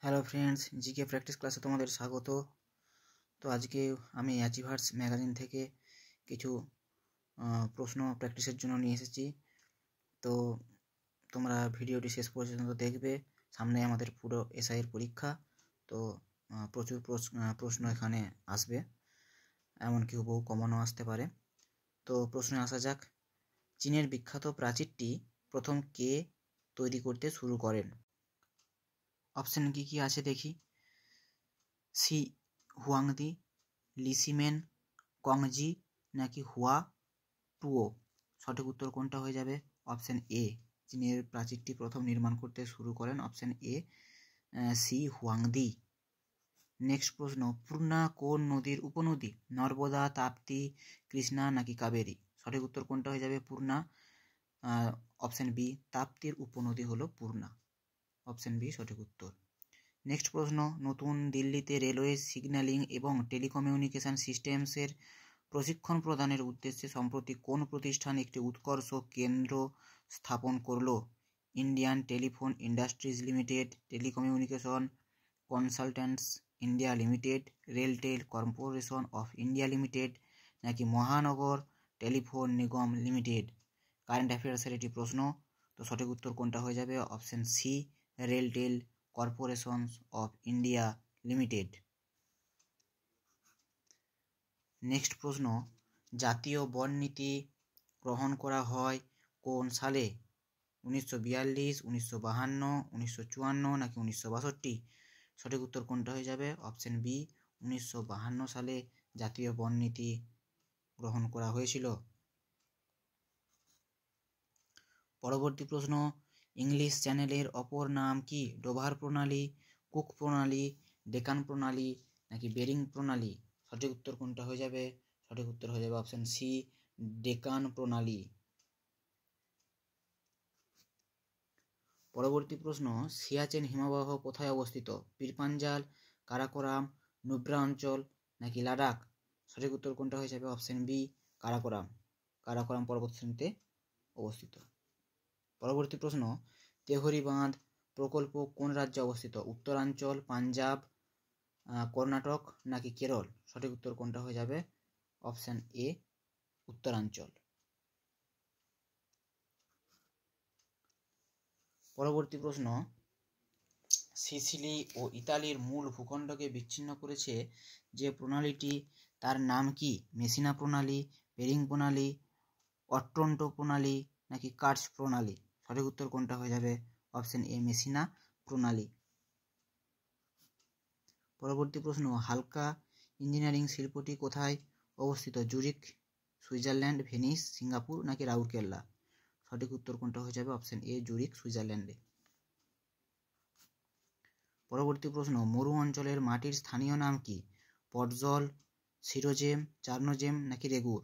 Hello friends, GK practice ক্লাসে তোমাদের স্বাগত। তো আজকে আমি অ্যাচিভার্স ম্যাগাজিন থেকে কিছু প্রশ্ন প্র্যাকটিসের জন্য নিয়ে এসেছি। তো তোমরা ভিডিওটি শেষ পর্যন্ত দেখবে। সামনে আমাদের পুরো এসআইয়ের পরীক্ষা, তো প্রচুর প্রশ্ন এখানে আসবে, এমনকি হুবহু কমনও আসতে পারে। তো প্রশ্নে আসা যাক। চীনের বিখ্যাত প্রাচীরটি প্রথম কে তৈরি করতে শুরু করেন? অপশন কি আছে দেখি। সি হুয়াংদি, লিসিমেন, কংজি নাকি হুয়া টুও। সঠিক উত্তর কোনটা হয়ে যাবে? অপশন এ, চীনের প্রাচীরটি প্রথম নির্মাণ করতে শুরু করেন option A, C Huangdi. Next প্রশ্ন, পূর্ণা কোন নদীর উপনদী? নর্মদা, তাপ্তি, কৃষ্ণা নাকি কাবেরী? সঠিক উত্তর কোনটা হয়ে যাবে? পূর্ণা। অপশন বি, তাপ্তির উপনদী হলো পূর্ণা। অপশন বি সঠিক উত্তর। নেক্সট প্রশ্ন, নতুন দিল্লিতে রেলওয়ে সিগন্যালিং এবং টেলিকমিউনিকেশন সিস্টেমসের প্রশিক্ষণ প্রদানের উদ্দেশ্যে সম্প্রতি কোন প্রতিষ্ঠান একটি উৎকর্ষ কেন্দ্র স্থাপন করল? Indian telephone industries limited, telecommunication consultants India limited, RailTel corporation of India limited নাকি Mahanagar telephone Nigam limited? Current অ্যাফেয়ার্সের এটি প্রশ্ন, তো সঠিক উত্তর কোনটা হয়ে যাবে? Option C, RailTel corporation of India limited. Next প্রশ্ন, জাতীয় বন নীতি গ্রহণ করা হয় কোন সালে? 1942, 1952, 1954 নাকি 1962? সঠিক উত্তর কোনটা হয়ে যাবে? অপশন বি, 1952 সালে জাতীয় বন নীতি গ্রহণ করা হয়েছিল। পরবর্তী প্রশ্ন, ইংলিশ চ্যানেলের অপর নাম কি? ডোভার প্রণালী, কুক প্রণালী, ডেকান প্রণালী নাকি বেরিং প্রণালী? সঠিক উত্তর কোনটা হয়ে যাবে? সঠিক উত্তর হয়ে যাবে অপশন সি, ডেকান প্রণালী। পরবর্তী প্রশ্ন, সিয়াচেন হিমবাহ কোথায় অবস্থিত? পীরপাঞ্জাল, কারাকোরাম, নুব্রা অঞ্চল নাকি লাদাখ? সঠিক উত্তর কোনটা হয়ে যাবে? Option B, Karakoram. কারাকোরাম পর্বত শ্রেণীতে অবস্থিত। পরবর্তী প্রশ্ন, তেহরি বাঁধ প্রকল্প কোন রাজ্যে অবস্থিত? উত্তরাঞ্চল, পাঞ্জাব, কর্ণাটক নাকি কেরল? সঠিক উত্তর কোনটা হয়ে যাবে? অপশন এ, উত্তরাঞ্চল। পরবর্তী প্রশ্ন, সিসিলি ও ইতালির মূল ভূখণ্ডকে বিচ্ছিন্ন করেছে যে প্রণালীটি, তার নাম কি? মেসিনা প্রণালী, বেরিং প্রণালী, অট্রন্টো প্রণালী নাকি কার্চ প্রণালী? সঠিক উত্তর কোনটা হয়ে যাবে? অপশন এ, মেসিনা প্রণালী। পরবর্তী প্রশ্ন, হালকা ইঞ্জিনিয়ারিং শিল্পটি কোথায় অবস্থিত? জুরিখ, সুইজারল্যান্ড, ভেনিস, সিঙ্গাপুর নাকি রাউরকেল্লা? সঠিক উত্তর কোনটা হয়ে যাবে? অপশন এ, জুরিখ, সুইজারল্যান্ডে। পরবর্তী প্রশ্ন, মরু অঞ্চলের মাটির স্থানীয় নাম কি? পটজল, সিরোজেম, চার্নোজেম নাকি রেগুর?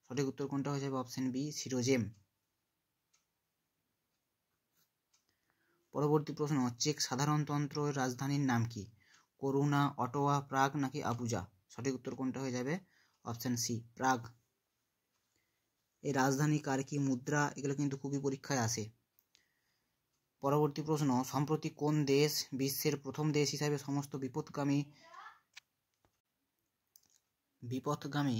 সঠিক উত্তর কোনটা হয়ে যাবে? Option B, sierozem. পরবর্তী প্রশ্ন, চেক সাধারণতন্ত্রের রাজধানীর নাম কি? করুণা, অটোয়া, প্রাগ নাকি আবুজা? সঠিক উত্তর কোনটা হয়ে যাবে? অপশন সি, প্রাগ। এই রাজধানী কার কি মুদ্রা, এগুলো কিন্তু খুবই পরীক্ষায় আসে। পরবর্তী প্রশ্ন, সম্প্রতি কোন দেশ বিশ্বের প্রথম দেশ হিসাবে সমস্ত বিপথগামী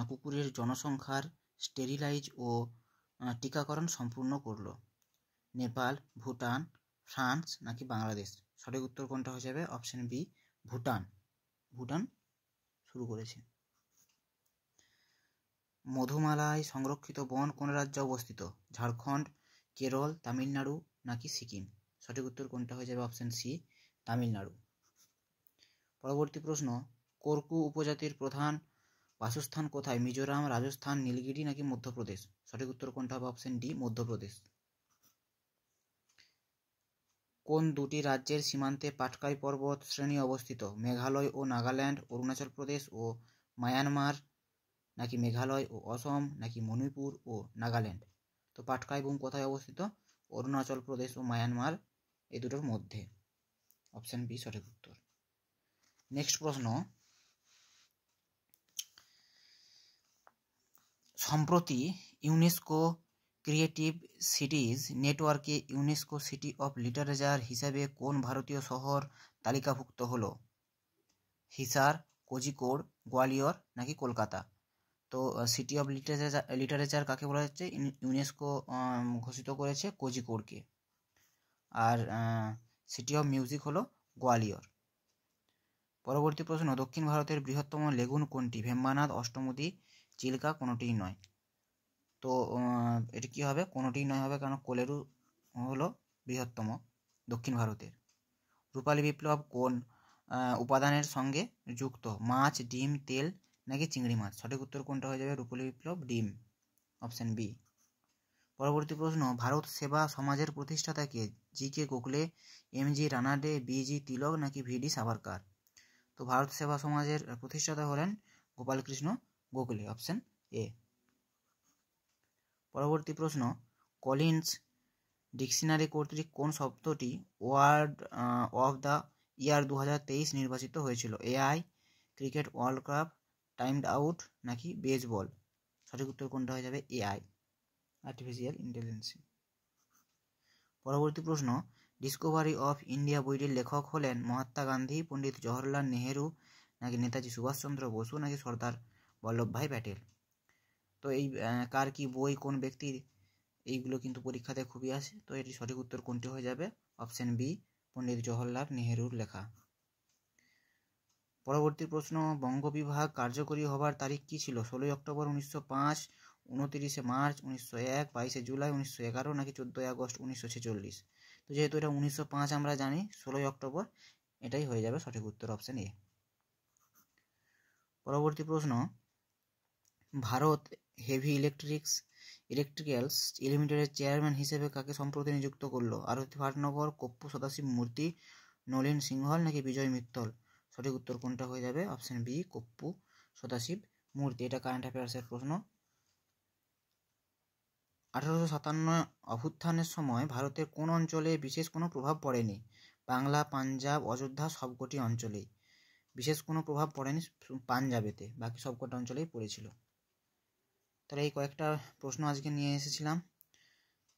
কুকুরের জনসংখ্যার স্টেরিলাইজ ও টিকাকরণ সম্পূর্ণ করল? নেপাল, ভুটান, ফ্রান্স নাকি বাংলাদেশ? সঠিক উত্তর কোনটা হয়ে যাবে? Option B, Bhutan. ভুটান শুরু করেছে। মধুমালায় সংরক্ষিত বন কোন রাজ্যে অবস্থিত? ঝাড়খণ্ড, কেরল, তামিলনাড়ু নাকি সিকিম? সঠিক উত্তর কোনটা হয়ে যাবে? Option C, Tamil Nadu. পরবর্তী প্রশ্ন, কোরকু উপজাতির প্রধান বাসস্থান কোথায়? মিজোরাম, রাজস্থান, নীলগিরি নাকি মধ্যপ্রদেশ? সঠিক উত্তর কোনটা হবে? Option D, Madhya Pradesh. কোন দুটি রাজ্যের সীমান্তে পাটকাই পর্বত শ্রেণী অবস্থিত? মেঘালয় ও নাগাল্যান্ড, অরুণাচল প্রদেশ ও মায়ানমার নাকি মেঘালয় ও অসম নাকি মণিপুর ও নাগাল্যান্ড? তো পাটকাই বুম কোথায় অবস্থিত? অরুণাচল প্রদেশ ও মায়ানমার, এই দুটোর মধ্যে। অপশন বি সঠিক উত্তর। নেক্সট প্রশ্ন, সম্প্রতি ইউনেস্কো ক্রিয়েটিভ সিটিজ নেটওয়ার্কে ইউনেস্কো সিটি অফ লিটারেচার হিসাবে কোন ভারতীয় শহর তালিকাভুক্ত হলো? হিসার, কোঝিকোড, গোয়ালিয়র নাকি কলকাতা? তো সিটি অফ লিটারেচার কাকে বলা হচ্ছে? ইউনেস্কো ঘোষিত করেছে কোঝিকোডকে। আর সিটি অফ মিউজিক হলো গোয়ালিয়র। পরবর্তী প্রশ্ন, দক্ষিণ ভারতের বৃহত্তম লেগুন কোনটি? ভেম্বানাদ, অষ্টমুদি, চিল্কা, কোনোটিই নয়। তো এটি কী হবে? কোনোটিই নয় হবে, কারণ কোলেরু হলো বৃহত্তম দক্ষিণ ভারতের। রূপালী বিপ্লব কোন উপাদানের সঙ্গে যুক্ত? মাছ, ডিম, তেল নাকি চিংড়ি মাছ? সঠিক উত্তর কোনটা হয়ে যাবে? রূপালী বিপ্লব ডিম, অপশান বি। পরবর্তী প্রশ্ন, ভারত সেবা সমাজের প্রতিষ্ঠাতা কে? জি.কে. গোখলে, এম.জি. রানাডে, বি.জি. তিলক নাকি ভি.ডি. সাভারকার? তো ভারত সেবা সমাজের প্রতিষ্ঠাতা হলেন গোপালকৃষ্ণ গোখলে, অপশান এ। পরবর্তী প্রশ্ন, কলিন্স ডিকশনারি কর্তৃক কোন শব্দটি ওয়ার্ড অফ দ্য ইয়ার 2023 নির্বাচিত হয়েছিল? AI, cricket world cup, timed out নাকি বেসবল? সঠিক উত্তর কোনটা হয়ে যাবে? AI, artificial intelligence. পরবর্তী প্রশ্ন, ডিসকভারি অফ ইন্ডিয়া বইটির লেখক হলেন মহাত্মা গান্ধী, পণ্ডিত জওহরলাল নেহেরু নাকি নেতাজি সুভাষচন্দ্র বসু নাকি সর্দার বল্লভভাই প্যাটেল? তো এই কার কি বই, কোন ব্যক্তির, এইগুলো কিন্তু পরীক্ষাতে খুবই আসে। তো এটি সঠিক উত্তর কোনটি হয়ে যাবে? অপশান বি, পণ্ডিত জওহরলাল নেহেরুর লেখা। পরবর্তী প্রশ্ন, বঙ্গবিভাগ কার্যকরী হবার তারিখ কী ছিল? 16 অক্টোবর 1905, 29 মার্চ 1901, 22 জুলাই 1911 নাকি 14 আগস্ট 1946? তো যেহেতু এটা 1905 আমরা জানি, 16 অক্টোবর এটাই হয়ে যাবে সঠিক উত্তর, অপশান এ। পরবর্তী প্রশ্ন, ভারত হেভি ইলেকট্রিক্যালস লিমিটেডের চেয়ারম্যান হিসেবে কাকে সম্প্রতি নিযুক্ত করলো? আরতি ভাটনগর, কপ্পু সদাশিব মূর্তি, নলিন সিংহল নাকি বিজয় মিত্তল? সঠিক উত্তর কোনটা হয়ে যাবে? অপশান বি, কপ্পু সদাশিব মূর্তি। এটা কারেন্ট অ্যাফেয়ার্সের প্রশ্ন। 1857 অভ্যুত্থানের সময় ভারতের কোন অঞ্চলে বিশেষ কোনো প্রভাব পড়েনি? বাংলা, পাঞ্জাব, অযোধ্যা, সবকটি অঞ্চলেই। বিশেষ কোনো প্রভাব পড়েনি পাঞ্জাবেতে, বাকি সবকটা অঞ্চলেই পড়েছিল। তাহলে এই কয়েকটা প্রশ্ন আজকে নিয়ে এসেছিলাম।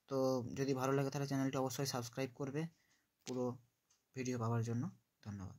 তো যদি ভালো লাগে তাহলে চ্যানেলটি অবশ্যই সাবস্ক্রাইব করবে পুরো ভিডিও পাওয়ার জন্য। ধন্যবাদ।